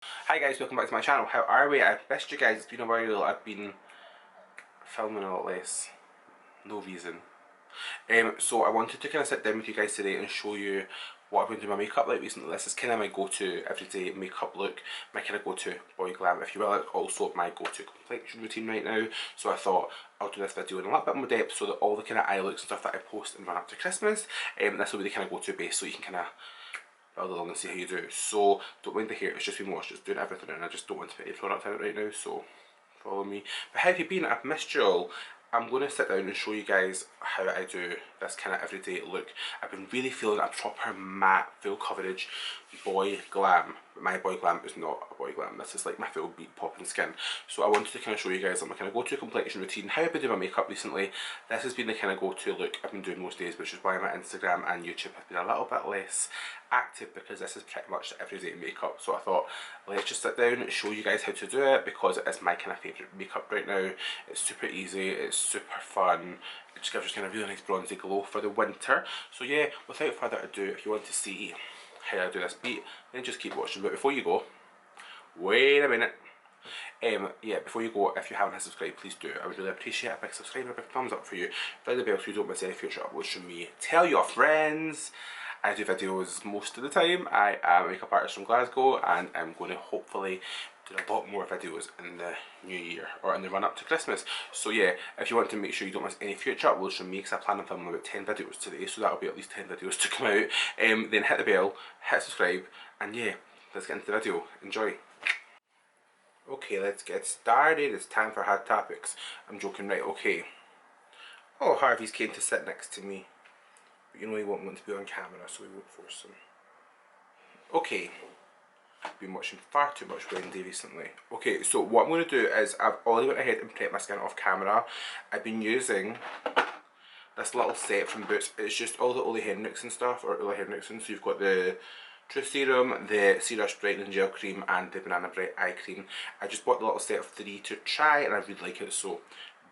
Hi guys, welcome back to my channel. How are we? I've missed you guys. It's been a while. I've been filming a lot less. No reason. So I wanted to kind of sit down with you guys today and show you what I've been doing my makeup like recently. This is kind of my go-to everyday makeup look, my kind of go-to boy glam, if you will. It's also my go-to complexion routine right now. So I thought I'll do this video in a little bit more depth so that all the kind of eye looks and stuff that I post and run up to Christmas, this will be the kind of go-to base so you can kind of build along and see how you do. So don't mind the hair, it's just been washed, it's doing everything and I just don't want to put any product in it right now, so follow me. But how have you been? I've missed you all. I'm going to sit down and show you guys how I do this kind of everyday look. I've been really feeling a proper matte, full coverage boy glam. But my boy glam is not a boy glam. This is like my full beat popping skin. So I wanted to kind of show you guys my kind of go-to complexion routine, how I've been doing my makeup recently. This has been the kind of go-to look I've been doing most days, which is why my Instagram and YouTube have been a little bit less active because this is pretty much everyday makeup. So I thought, let's just sit down and show you guys how to do it because it is my kind of favourite makeup right now. It's super easy, it's super fun, it just gives us kind of really nice bronzy glow for the winter. So yeah, without further ado, if you want to see how I do this beat, then just keep watching. But before you go, wait a minute. Yeah, before you go, if you haven't hit subscribe, please do. I would really appreciate a big subscribe and a big thumbs up for you. Ring the bell so you don't miss any future uploads from me. Tell your friends. I do videos most of the time. I am a makeup artist from Glasgow and I'm going to hopefully do a lot more videos in the new year or in the run up to Christmas. So yeah, if you want to make sure you don't miss any future uploads from me, because I plan on filming about 10 videos today, so that'll be at least 10 videos to come out, then hit the bell, hit subscribe, and yeah, let's get into the video. Enjoy. Okay, let's get started. It's time for hot topics. I'm joking, right? Okay. Oh, Harvey's came to sit next to me. But you know he won't want to be on camera, so we won't force him. Okay. I've been watching far too much Wendy recently. Okay, so what I'm going to do is I've already went ahead and prepped my skin off camera. I've been using this little set from Boots. It's just all the Ole Henriksen stuff, or Ole Henriksen. So you've got the Truth Serum, the Searush Brightening Gel Cream and the Banana Bright Eye Cream. I just bought the little set of 3 to try and I really like it, so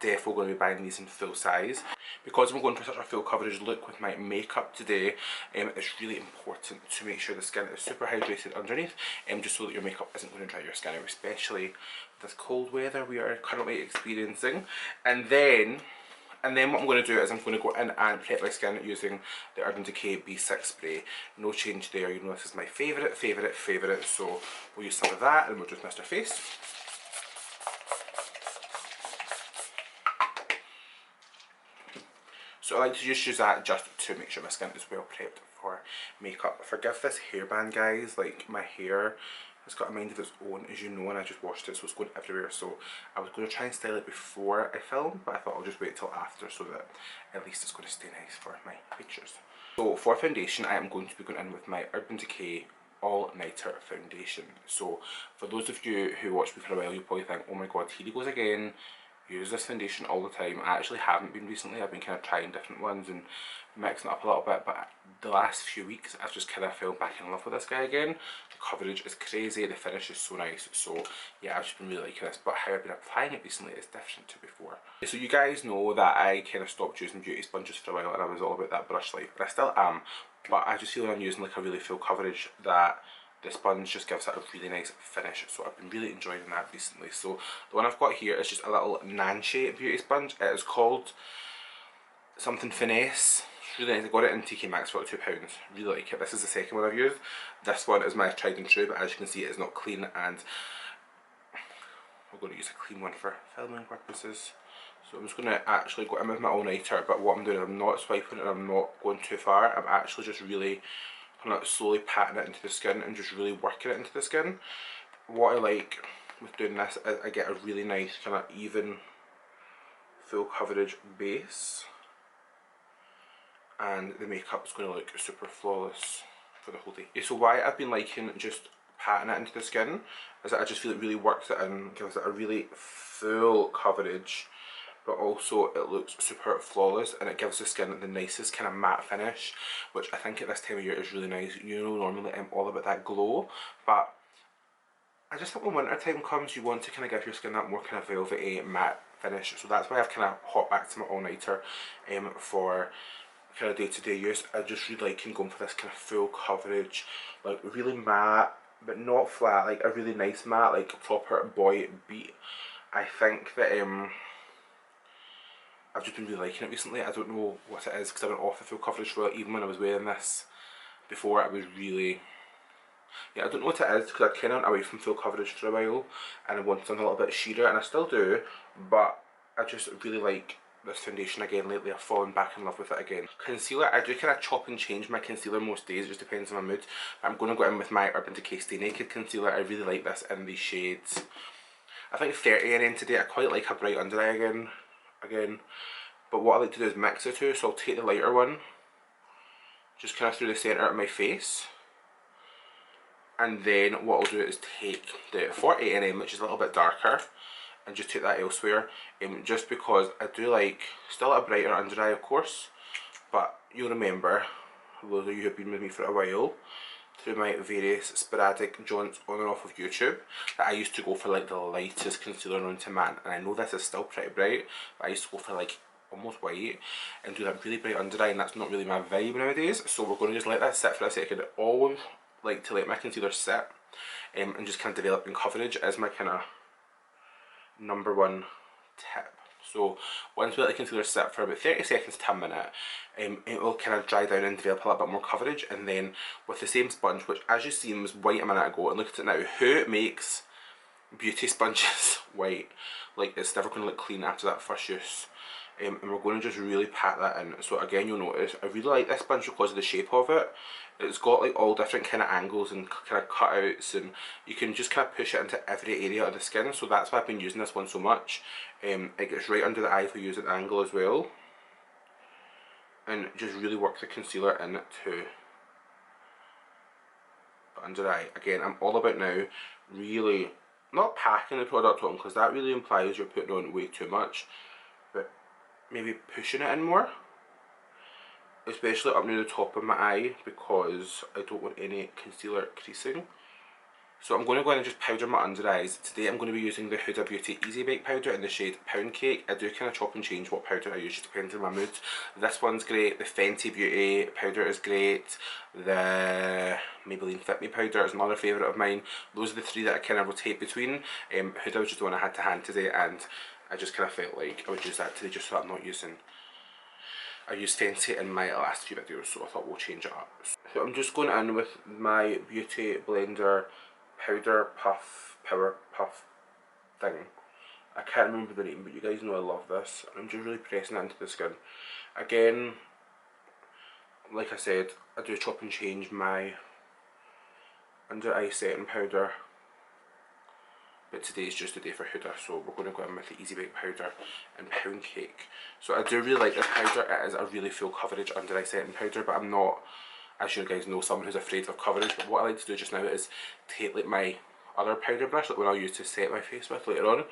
definitely going to be buying these in full size. Because I'm going for such a full coverage look with my makeup today, it's really important to make sure the skin is super hydrated underneath, just so that your makeup isn't going to dry your skin out, especially this cold weather we are currently experiencing. And then what I'm going to do is I'm going to go in and prep my skin using the Urban Decay B6 spray. No change there, you know this is my favourite, so we'll use some of that and we'll just mist our face. So I like to just use that just to make sure my skin is well prepped for makeup. Forgive this hairband guys, like my hair has got a mind of its own, as you know, and I just washed it so it's going everywhere. So I was going to try and style it before I film, but I thought I'll just wait till after so that at least it's going to stay nice for my pictures. So for foundation, I am going to be going in with my Urban Decay All Nighter Foundation. So for those of you who watch me for a while, you'll probably think, oh my god, here he goes again. Use this foundation all the time. I actually haven't been recently. I've been kind of trying different ones and mixing it up a little bit, but the last few weeks I've just kind of fell back in love with this guy again. The coverage is crazy, the finish is so nice, so yeah, I've just been really liking this. But how I've been applying it recently is different to before. So you guys know that I kind of stopped using beauty sponges for a while and I was all about that brush life, but I still am. But I just feel like I'm using like a really full coverage that the sponge just gives it a really nice finish, so I've been really enjoying that recently. So the one I've got here is just a little Nancy beauty sponge. It is called something Finesse. It's really nice. I got it in TK Maxx for like £2. Really like it. This is the second one I've used. This one is my tried and true, but as you can see it is not clean, and we're going to use a clean one for filming purposes. So I'm just going to actually go in with my all-nighter, but what I'm doing is I'm not swiping and I'm not going too far. I'm actually just really kind of slowly patting it into the skin and just really working it into the skin. What I like with doing this is I get a really nice kind of even full coverage base, and the makeup is going to look super flawless for the whole day. So why I've been liking just patting it into the skin is that I just feel it really works it in, gives it a really full coverage, but also it looks super flawless and it gives the skin the nicest kind of matte finish, which I think at this time of year is really nice. You know, normally I'm all about that glow, but I just think when winter time comes you want to kind of give your skin that more kind of velvety matte finish, so that's why I've kind of hopped back to my all-nighter for kind of day-to-day use. I just really like going for this kind of full coverage, like really matte, but not flat, like a really nice matte, like proper boy beat. I think that I've just been really liking it recently. I don't know what it is because I went off the full coverage for it. Even when I was wearing this before, I was really, yeah, I don't know what it is because I kind of went away from full coverage for a while and I wanted something a little bit sheerer, and I still do, but I just really like this foundation again lately. I've fallen back in love with it again. Concealer, I do kind of chop and change my concealer most days, it just depends on my mood. I'm going to go in with my Urban Decay Stay Naked concealer. I really like this in the shades, I think 30 and today. I quite like a bright under eye again. But what I like to do is mix the two, so I'll take the lighter one, just kind of through the centre of my face. And then what I'll do is take the 48NM, which is a little bit darker, and just take that elsewhere. Just because I do like, still a brighter under eye of course, but you'll remember, those of you who have been with me for a while, through my various sporadic jaunts on and off of YouTube, that I used to go for like the lightest concealer known to man. And I know this is still pretty bright, but I used to go for like almost white and do that really bright under eye, and that's not really my vibe nowadays. So we're going to just let that sit for a second. I always like to let my concealer sit and just kind of develop in coverage as my kind of number one tip. So once we let the concealer sit for about 30 seconds to a minute, it will kind of dry down and develop a little bit more coverage. And then with the same sponge, which as you seen was white a minute ago, and look at it now, who makes beauty sponges white? Like, it's never going to look clean after that first use. And we're going to just really pat that in. So again, you'll notice I really like this sponge because of the shape of it. It's got like all different kind of angles and kind of cutouts, and you can just kind of push it into every area of the skin. So that's why I've been using this one so much. It gets right under the eye if we use an angle as well, and just really work the concealer in too. But under eye, again, I'm all about now really not packing the product on, because that really implies you're putting on way too much, but maybe pushing it in more, especially up near the top of my eye, because I don't want any concealer creasing. So I'm going to go in and just powder my under eyes. Today I'm going to be using the Huda Beauty Easy Bake powder in the shade Pound Cake. I do kind of chop and change what powder I use, just depends on my mood. This one's great, the Fenty Beauty powder is great, the Maybelline Fit Me powder is another favourite of mine. Those are the three that I kind of rotate between. Huda was just the one I had to hand today, and I just kind of felt like I would use that today just so I'm not using, I used Fenty in my last few videos, so I thought we'll change it up. So I'm just going in with my Beauty Blender powder puff, power puff thing. I can't remember the name, but you guys know I love this. I'm just really pressing it into the skin. Again, like I said, I do chop and change my under eye setting powder, but today's just a day for Huda, so we're going to go in with the Easy Bake powder and Pound Cake. So I do really like this powder. It is a really full coverage under eye setting powder, but I'm not, as you guys know, someone who's afraid of coverage. But what I like to do just now is take like my other powder brush, like what I'll use to set my face with later on,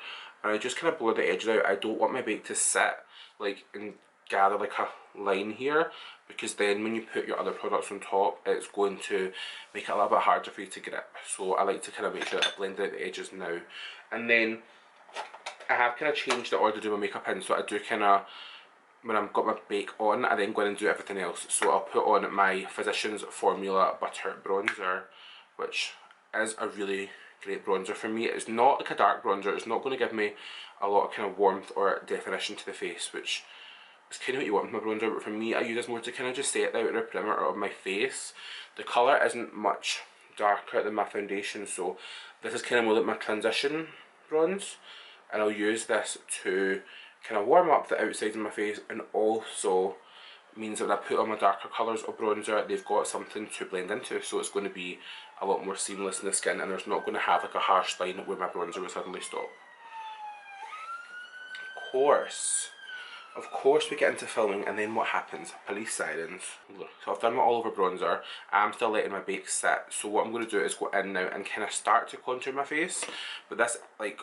and I just kind of blow the edges out. I don't want my bake to sit like and gather like a line here, because then when you put your other products on top, it's going to make it a little bit harder for you to grip. So I like to kind of make sure I blend out the edges now. And then I have kind of changed the order to do my makeup in, so I do kind of, when I've got my bake on, I then go in and do everything else. So I'll put on my Physicians Formula Butter Bronzer, which is a really great bronzer for me. It's not like a dark bronzer, it's not going to give me a lot of kind of warmth or definition to the face, which is kind of what you want with my bronzer, but for me I use this more to kind of just set the outer perimeter of my face. The colour isn't much darker than my foundation, so this is kind of more like my transition bronze, and I'll use this to kind of warm up the outside of my face, and also means that when I put on my darker colours of bronzer, they've got something to blend into, so it's going to be a lot more seamless in the skin, and there's not going to have like a harsh line where my bronzer will suddenly stop. Of course we get into filming, and then what happens? Police sirens. So I've done my all over bronzer. I'm still letting my bake sit, so what I'm going to do is go in now and kind of start to contour my face, but this, like,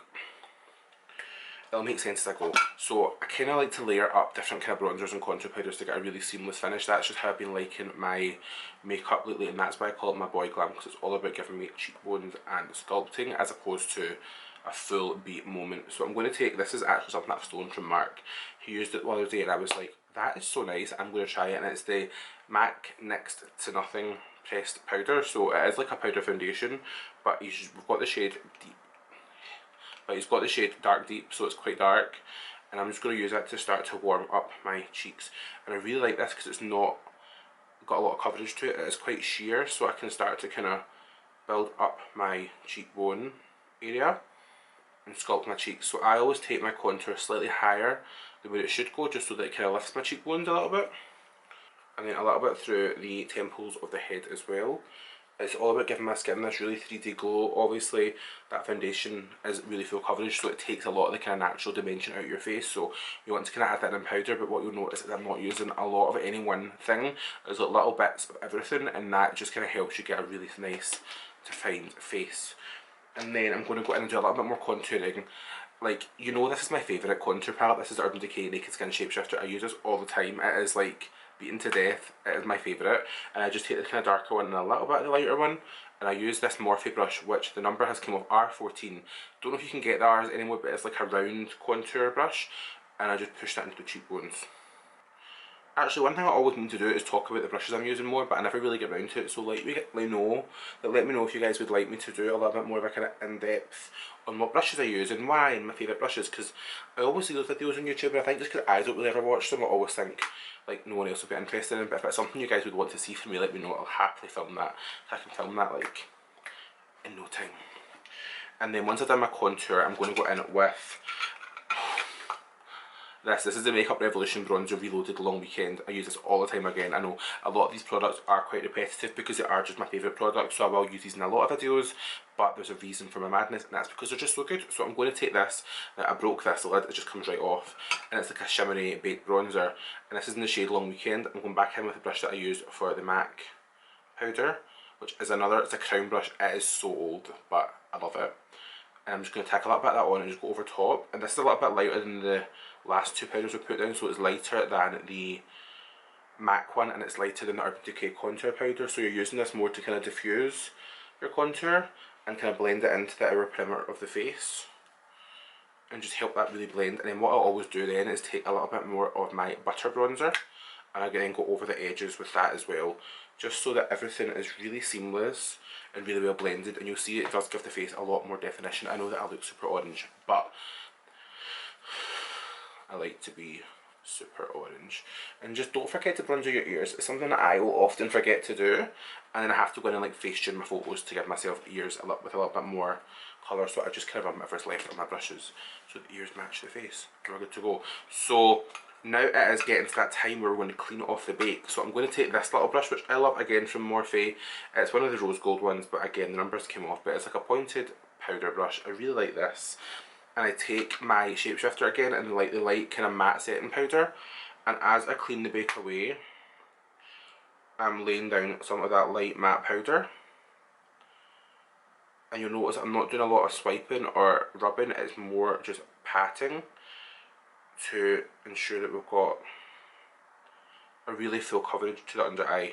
it'll make sense as I go. So I kind of like to layer up different kind of bronzers and contour powders to get a really seamless finish. That's just how I've been liking my makeup lately, and that's why I call it my boy glam, because it's all about giving me cheekbones and sculpting as opposed to a full beat moment. So I'm going to take, this is actually something I've stolen from Mark. He used it the other day and I was like, that is so nice, I'm going to try it, and it's the MAC Next to Nothing pressed powder, so it is like a powder foundation, but we've got the shade deep. But it's got the shade dark deep, so it's quite dark, and I'm just going to use that to start to warm up my cheeks. And I really like this because it's not got a lot of coverage to it. It is quite sheer, so I can start to kind of build up my cheekbone area and sculpt my cheeks. So I always take my contour slightly higher than where it should go, just so that it kind of lifts my cheekbones a little bit, and then a little bit through the temples of the head as well. It's all about giving my skin this really 3D glow. Obviously that foundation is really full coverage, so it takes a lot of the kind of natural dimension out of your face, so you want to kind of add that in powder. But what you'll notice is I'm not using a lot of any one thing. There's like little bits of everything, and that just kind of helps you get a really nice defined face. And then I'm going to go in and do a little bit more contouring. Like, you know, this is my favourite contour palette. This is Urban Decay Naked Skin Shapeshifter. I use this all the time. It is like beaten to death. It is my favourite. And I just take the kind of darker one and a little bit of the lighter one, and I use this Morphe brush, which the number has come off R14. Don't know if you can get the R's anymore, but it's like a round contour brush, and I just push that into the cheekbones. Actually, one thing I always need to do is talk about the brushes I'm using more, but I never really get around to it. So let me know if you guys would like me to do a little bit more of a kind of in-depth on what brushes I use and why, and my favourite brushes, because I always see those videos on YouTube, and I think just because I don't really ever watch them, I always think like no one else will be interested in. But if it's something you guys would want to see from me, let me know. I'll happily film that. I can film that like in no time. And then once I've done my contour, I'm going to go in with this is the Makeup Revolution Bronzer Reloaded Long Weekend. I use this all the time. Again, I know a lot of these products are quite repetitive because they are just my favourite products, so I will use these in a lot of videos, but there's a reason for my madness, and that's because they're just so good. So I'm going to take this, now I broke this, the lid, it just comes right off, and it's like a shimmery baked bronzer, and this is in the shade Long Weekend. I'm going back in with the brush that I used for the MAC powder, which is it's a crown brush. It is so old, but I love it. And I'm just going to take a little bit of that on and just go over top, and this is a little bit lighter than the last two powders we put down, so it's lighter than the MAC one, and it's lighter than the Urban Decay contour powder, so you're using this more to kind of diffuse your contour and kind of blend it into the outer perimeter of the face and just help that really blend. And then what I'll always do then is take a little bit more of my butter bronzer, and again go over the edges with that as well, just so that everything is really seamless and really well blended. And you'll see it does give the face a lot more definition. I know that I look super orange, but I like to be super orange. And just don't forget to bronzer your ears. It's something that I will often forget to do, and then I have to go in and like face tune my photos to give myself ears with a little bit more colour. So I just kind of rub whatever's left on my brushes so the ears match the face, and we're good to go. So now it is getting to that time where we're going to clean off the bake. So I'm going to take this little brush, which I love, again from Morphe. It's one of the rose gold ones, but again the numbers came off, but it's like a pointed powder brush. I really like this. And I take my shapeshifter again and the light kind of matte setting powder, and as I clean the bake away, I'm laying down some of that light matte powder. And you'll notice I'm not doing a lot of swiping or rubbing, it's more just patting to ensure that we've got a really full coverage to the under eye.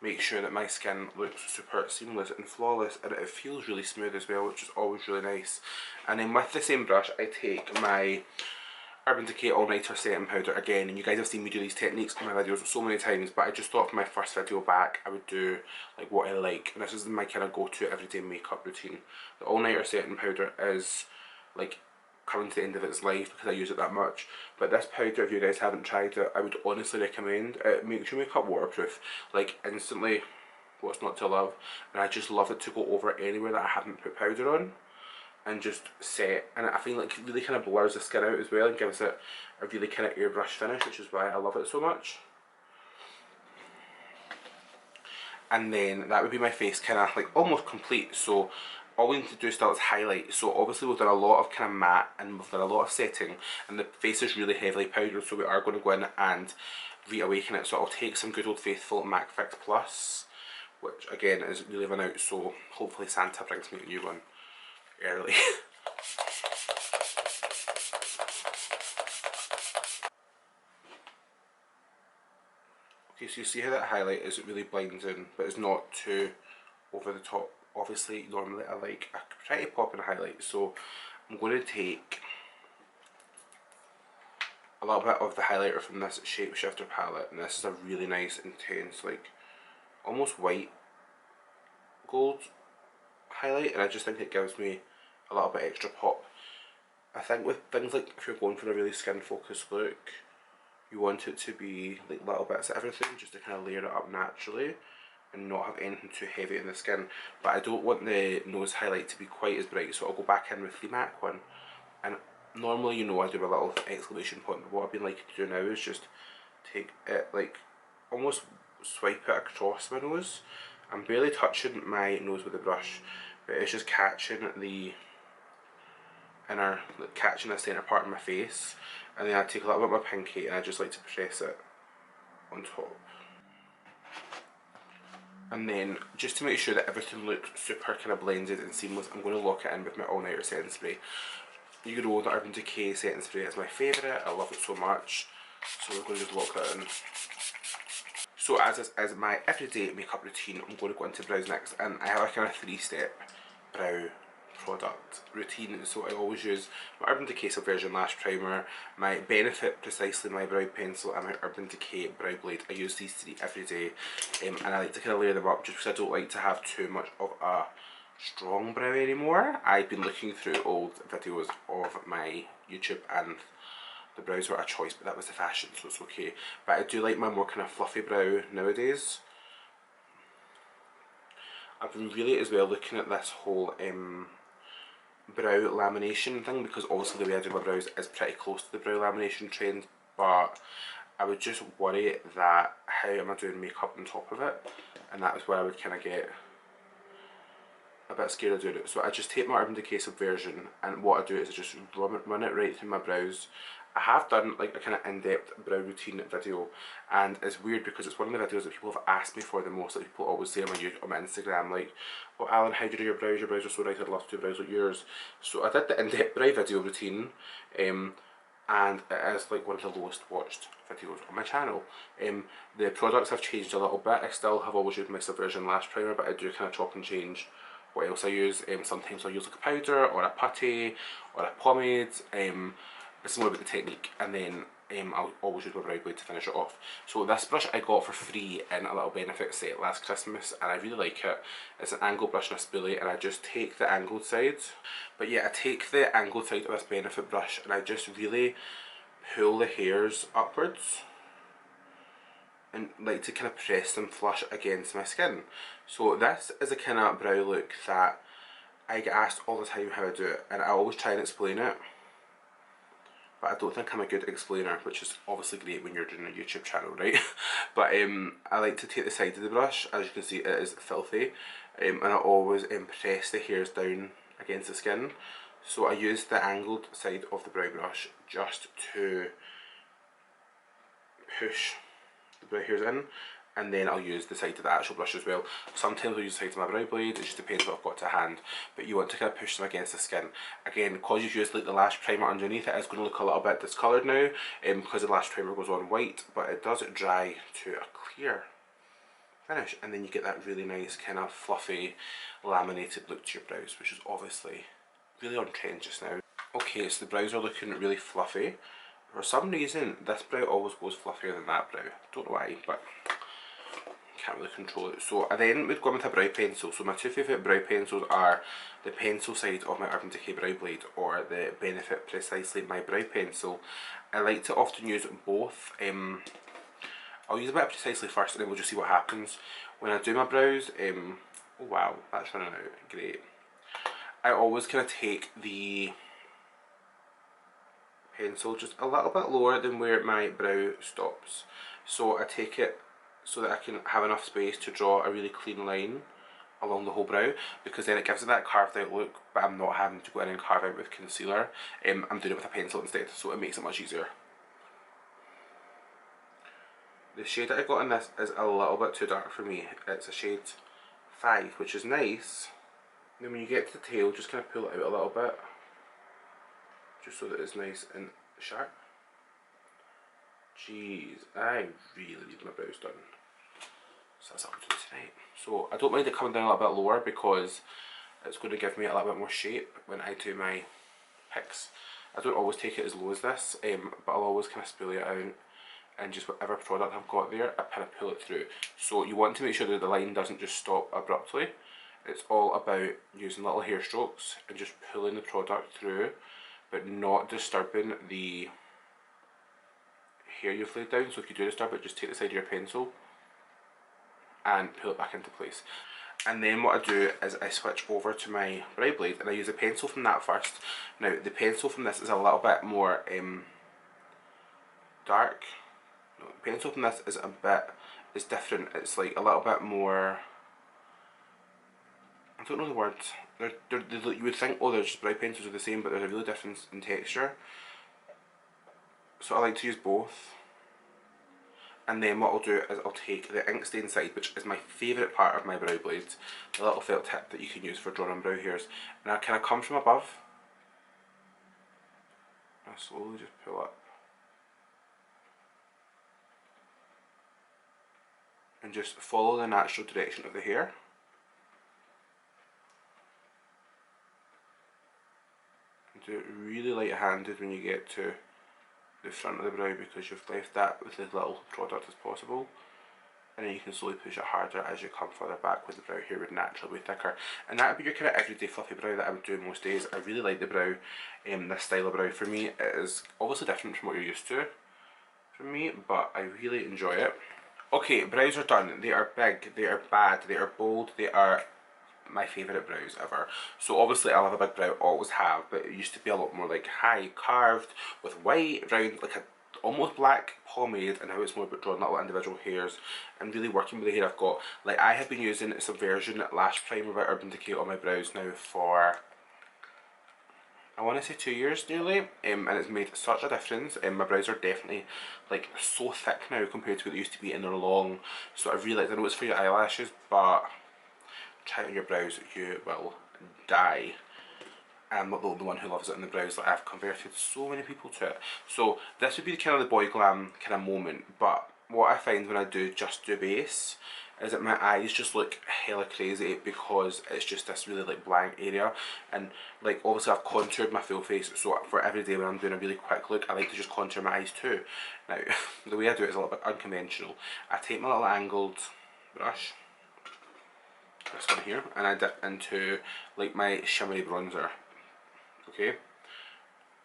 Make sure that my skin looks super seamless and flawless, and it feels really smooth as well, which is always really nice. And then with the same brush, I take my Urban Decay All Nighter setting powder again, and you guys have seen me do these techniques in my videos so many times, but I just thought for my first video back I would do like what I like, and this is my kind of go-to everyday makeup routine. The All Nighter setting powder is like coming to the end of its life because I use it that much, but this powder, if you guys haven't tried it, I would honestly recommend. It makes your makeup waterproof like instantly. What's not to love? And I just love it to go over anywhere that I haven't put powder on and just set, and I feel like it really kind of blurs the skin out as well and gives it a really kind of airbrush finish, which is why I love it so much. And then that would be my face kind of like almost complete. So all we need to do still is highlight. So obviously we've done a lot of kind of matte and we've done a lot of setting, and the face is really heavily powdered, so we are going to go in and reawaken it. So I'll take some good old faithful MAC Fix Plus, which again is really run out, so hopefully Santa brings me a new one early. Okay, so you see how that highlight is, it really blinds in, but it's not too over the top. Obviously normally I like a pretty poppin' highlight, so I'm going to take a little bit of the highlighter from this Shapeshifter palette, and this is a really nice intense like almost white gold highlight, and I just think it gives me a little bit extra pop. I think with things like, if you're going for a really skin focused look, you want it to be like little bits of everything, just to kind of layer it up naturally and not have anything too heavy in the skin. But I don't want the nose highlight to be quite as bright, so I'll go back in with the MAC one. And normally, you know, I do a little exclamation point, but what I've been liking to do now is just take it, like, almost swipe it across my nose. I'm barely touching my nose with the brush, but it's just catching the inner, like, catching the centre part of my face, and then I take a little bit of my pinky and I just like to press it on top. And then, just to make sure that everything looks super kind of blended and seamless, I'm going to lock it in with my All Nighter setting spray. You know the Urban Decay setting spray is my favourite, I love it so much, so we're going to just lock that in. So as is my everyday makeup routine, I'm going to go into brows next, and I have a kind of 3-step brow product routine. So I always use my Urban Decay Subversion Lash Primer, my Benefit Precisely My Brow Pencil, and my Urban Decay Brow Blade. I use these 3 every day, and I like to kind of layer them up just because I don't like to have too much of a strong brow anymore. I've been looking through old videos of my YouTube, and the brows were a choice, but that was the fashion, so it's okay. But I do like my more kind of fluffy brow nowadays. I've been really as well looking at this whole brow lamination thing, because obviously the way I do my brows is pretty close to the brow lamination trend, but I would just worry that how am I doing makeup on top of it, and that was where I would kind of get a bit scared of doing it. So I just take my Urban Decay Subversion, and what I do is I just run it right through my brows. I have done like a kind of in-depth brow routine video, and it's weird because it's one of the videos that people have asked me for the most. Like, people always say on my Instagram, like, "Oh, Alan, how do you do your brows? Your brows are so nice, I'd love to do brows like yours." So I did the in-depth brow video routine, and it is like one of the lowest watched videos on my channel. The products have changed a little bit. I still have always used my Subversion Lash Primer, but I do kind of chop and change what else I use. Sometimes I'll use like a powder or a putty or a pomade. It's more about the technique, and then I'll always use my brow blade to finish it off. So this brush I got for free in a little Benefit set last Christmas, and I really like it. It's an angled brush and a spoolie, and I just take the angled side. But yeah, I take the angled side of this Benefit brush and I just really pull the hairs upwards and like to kind of press them flush against my skin. So this is a kind of brow look that I get asked all the time how I do it, and I always try and explain it, but I don't think I'm a good explainer, which is obviously great when you're doing a YouTube channel, right? But I like to take the side of the brush. As you can see, it is filthy, and I always press the hairs down against the skin. So I use the angled side of the brow brush just to push the brow hairs in, and then I'll use the side of the actual brush as well. Sometimes I'll use the side of my brow blade, it just depends what I've got to hand, but you want to kind of push them against the skin. Again, because you've used like the lash primer underneath, it is going to look a little bit discoloured now, because the lash primer goes on white, but it does dry to a clear finish, and then you get that really nice kind of fluffy laminated look to your brows, which is obviously really on trend just now. Okay, so the brows are looking really fluffy. For some reason, this brow always goes fluffier than that brow. Don't know why, but can't really control it. So I then would go with a brow pencil. So my 2 favourite brow pencils are the pencil side of my Urban Decay Brow Blade or the Benefit Precisely My Brow Pencil. I like to often use both. I'll use a bit of Precisely first, and then we'll just see what happens. When I do my brows, oh wow, that's running out, great. I always kind of take the pencil just a little bit lower than where my brow stops. So I take it so that I can have enough space to draw a really clean line along the whole brow, because then it gives it that carved out look, but I'm not having to go in and carve out with concealer. I'm doing it with a pencil instead, so it makes it much easier. The shade that I got in this is a little bit too dark for me. It's a shade 5, which is nice. Then when you get to the tail, just kind of pull it out a little bit, just so that it's nice and sharp. Jeez, I really need my brows done. So that's what I'm doing tonight. So I don't mind it coming down a little bit lower, because it's going to give me a little bit more shape when I do my picks. I don't always take it as low as this, but I'll always kind of spoolie it out and just whatever product I've got there, I kind of pull it through. So you want to make sure that the line doesn't just stop abruptly. It's all about using little hair strokes and just pulling the product through, but not disturbing the hair you've laid down. So if you do disturb it, just take the side of your pencil and pull it back into place. And then what I do is I switch over to my brow blade and I use a pencil from that first. Now the pencil from this is a little bit more dark. No, the pencil from this is different. It's like a little bit more, I don't know the words. You would think, oh, they're just brow pencils are the same, but there's a real difference in texture. So I like to use both. And then what I'll do is I'll take the ink stain side, which is my favourite part of my brow blades, the little felt tip that you can use for drawing on brow hairs, and I kind of come from above. I slowly just pull up. And just follow the natural direction of the hair. And do it really light-handed when you get to the front of the brow, because you've left that with as little product as possible, and then you can slowly push it harder as you come further back, where the brow hair would naturally be thicker. And that would be your kind of everyday fluffy brow that I would do most days. I really like the brow, this style of brow. For me, it is obviously different from what you're used to from me, but I really enjoy it. Okay, brows are done. They are big, they are bad, they are bold, they are my favourite brows ever. So obviously I love a big brow, always have, but it used to be a lot more like high, carved, with white, round, like a almost black pomade, and now it's more about drawing little individual hairs and really working with the hair I've got. Like I have been using Subversion Lash Primer by Urban Decay on my brows now for, I want to say 2 years nearly, and it's made such a difference. My brows are definitely like so thick now compared to what they used to be, and they're long. So I really like, I know it's for your eyelashes, but try it on your brows, you will die. I'm not the only one who loves it on the brows. Like, I've converted so many people to it. So this would be kind of the boy glam kind of moment, but what I find when I do just do base is that my eyes just look hella crazy because it's just this really like blank area, and like obviously I've contoured my full face, so for every day when I'm doing a really quick look I like to just contour my eyes too. Now the way I do it is a little bit unconventional. I take my little angled brush, this one here, and I dip into like my shimmery bronzer. Okay,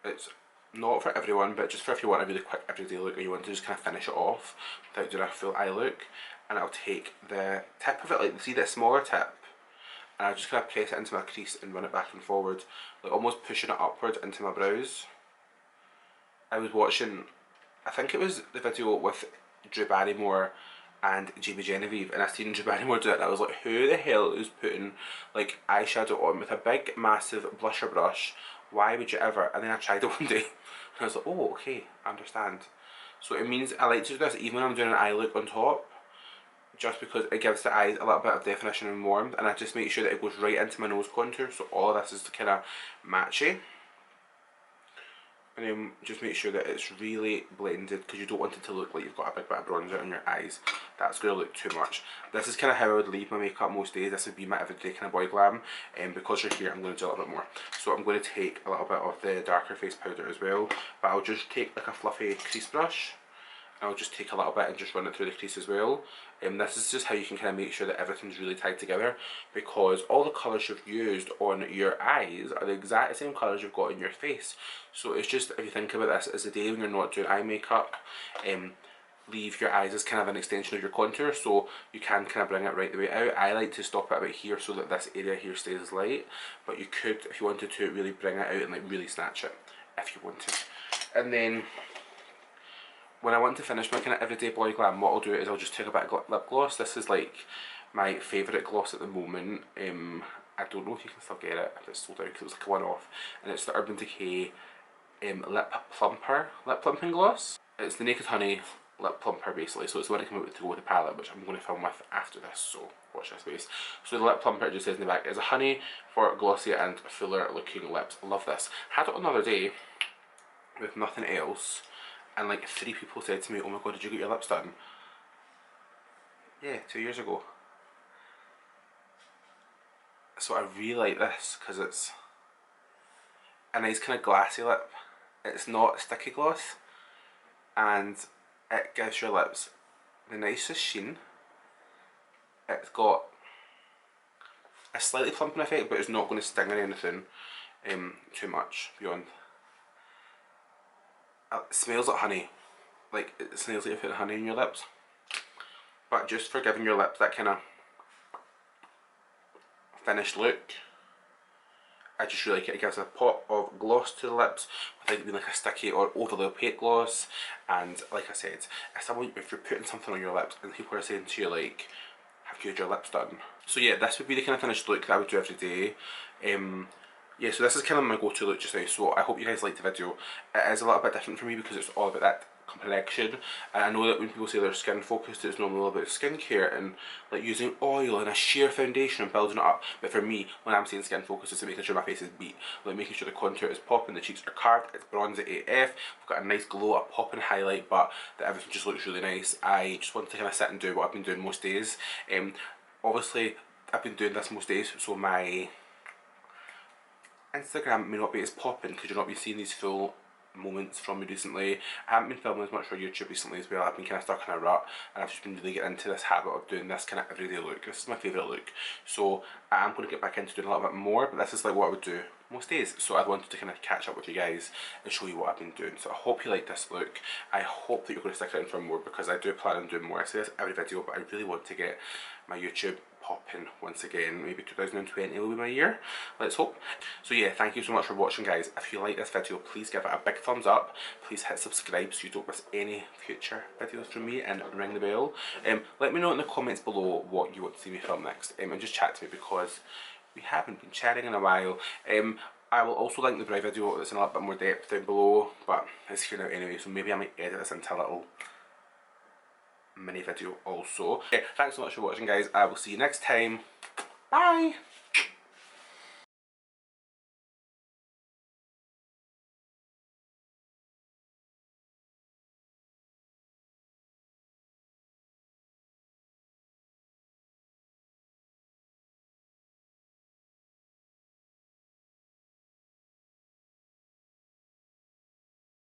it's not for everyone, but just for if you want a really quick everyday look, or you want to just kind of finish it off without doing a full eye look. And I'll take the tip of it, like see this smaller tip, and I'll just kind of press it into my crease and run it back and forward, like almost pushing it upward into my brows. I was watching, I think it was the video with Drew Barrymore and Jamie Genevieve, and I seen Drew Barrymore do it, and I was like, who the hell is putting like eyeshadow on with a big massive blusher brush? Why would you ever? And then I tried it one day and I was like, oh okay, I understand. So it means I like to do this even when I'm doing an eye look on top, just because it gives the eyes a little bit of definition and warmth, and I just make sure that it goes right into my nose contour, so all of this is kind of matchy. And then just make sure that it's really blended, because you don't want it to look like you've got a big bit of bronzer on your eyes. That's going to look too much. This is kind of how I would leave my makeup most days. This would be my everyday kind of boy glam, and because you're here I'm going to do a little bit more. So I'm going to take a little bit of the darker face powder as well, but I'll just take like a fluffy crease brush. I'll just take a little bit and just run it through the crease as well. This is just how you can kind of make sure that everything's really tied together, because all the colours you've used on your eyes are the exact same colours you've got in your face. So it's just, if you think about this as a day when you're not doing eye makeup, leave your eyes as kind of an extension of your contour, so you can kind of bring it right the way out. I like to stop it about here so that this area here stays light, but you could, if you wanted to, really bring it out and like really snatch it if you wanted. And then when I want to finish my kind of everyday boy glam, what I'll do is I'll just take a bit of lip gloss. This is like my favourite gloss at the moment. I don't know if you can still get it, if it's sold out, because it was like a one-off, and it's the Urban Decay lip plumping gloss. It's the Naked Honey lip plumper basically, so it's the one I came out with to go with the palette, which I'm going to film with after this, so watch this space. So the lip plumper, it just says in the back, is a honey for glossy and fuller looking lips. Love this. Had it on the other day with nothing else, and like 3 people said to me, oh my god, did you get your lips done? Yeah, 2 years ago. So I really like this because it's a nice kind of glassy lip. It's not sticky gloss, and it gives your lips the nicest sheen. It's got a slightly plumping effect, but it's not going to sting or anything too much beyond. It smells like honey. Like, it smells like you're putting honey in your lips. But just for giving your lips that kind of finished look, I just really like it. It gives a pop of gloss to the lips without it being like a sticky or overly opaque gloss. And like I said, if you're putting something on your lips and people are saying to you like, have you had your lips done? So yeah, this would be the kind of finished look that I would do every day. Yeah, so this is kind of my go-to look just now, so I hope you guys liked the video. It is a little bit different for me because it's all about that complexion, and I know that when people say they're skin focused, it's normally all about skincare and like using oil and a sheer foundation and building it up. But for me, when I'm saying skin focused, it's making sure my face is beat, like making sure the contour is popping, the cheeks are carved, it's bronzy AF, we've got a nice glow, a popping highlight, but that everything just looks really nice. I just want to kind of sit and do what I've been doing most days. Obviously, I've been doing this most days, so my Instagram may not be as popping because you've not been seeing these full moments from me recently. I haven't been filming as much for YouTube recently as well. I've been kind of stuck in a rut, and I've just been really getting into this habit of doing this kind of everyday look. This is my favourite look, so I am going to get back into doing a little bit more, but this is like what I would do most days, so I wanted to kind of catch up with you guys and show you what I've been doing. So I hope you like this look. I hope that you're going to stick around for more, because I do plan on doing more. I say this every video, but I really want to get my YouTube popping once again. Maybe 2020 will be my year, let's hope. So yeah, thank you so much for watching, guys. If you like this video, please give it a big thumbs up, please hit subscribe so you don't miss any future videos from me, and ring the bell. Let me know in the comments below what you want to see me film next, and just chat to me because we haven't been chatting in a while. I will also link the brow video that's in a little bit more depth down below, but it's here now anyway, so maybe I might edit this into a little mini video also. Yeah, thanks so much for watching, guys. I will see you next time. Bye!